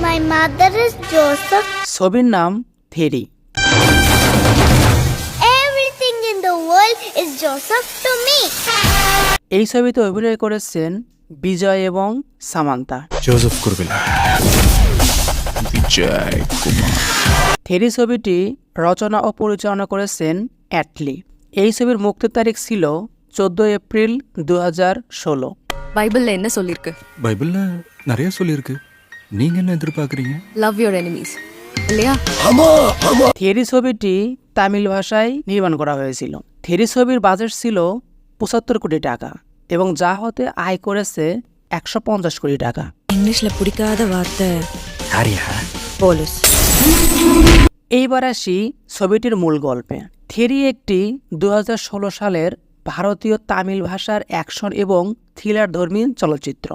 My mother is Joseph. ছবির নাম থেরি। Everything in the world is Joseph to me. এই ছবিতে অভিনয় করেছেন বিজয় এবং সামান্তা। জোসেফ করবেন বিজয় কুমার। থেরি ছবিটি রচনা ও পরিচালনা করেছেন অ্যাটলি। এই ছবির মুক্তির তারিখ ছিল 14 এপ্রিল 2016। பைபிள்ல என்ன சொல்லிருக்கு? பைபிள்ல நிறைய சொல்லியிருக்கு. நீங்க என்ன எதிர்பார்க்குறீங்க? லவ் யுவர் எனிமீஸ் இல்லையா? থেরি ছবিটি তামিল ভাষায় নির্মাণ করা হয়েছিল। থেরি ছবির বাজেট ছিল 75 কোটি টাকা এবং যা হতে আয় করেছে 150 কোটি টাকা। இங்கிலீஷ்ல பிடிக்காத வார்த்தை யாரியா? போலீஸ்। এইবার আসি ছবিটির মূল গল্পে। থেরি একটি 2016 সালের ভারতীয় তামিল ভাষার অ্যাকশন এবং থ্রিলার ধর্মী চলচ্চিত্র।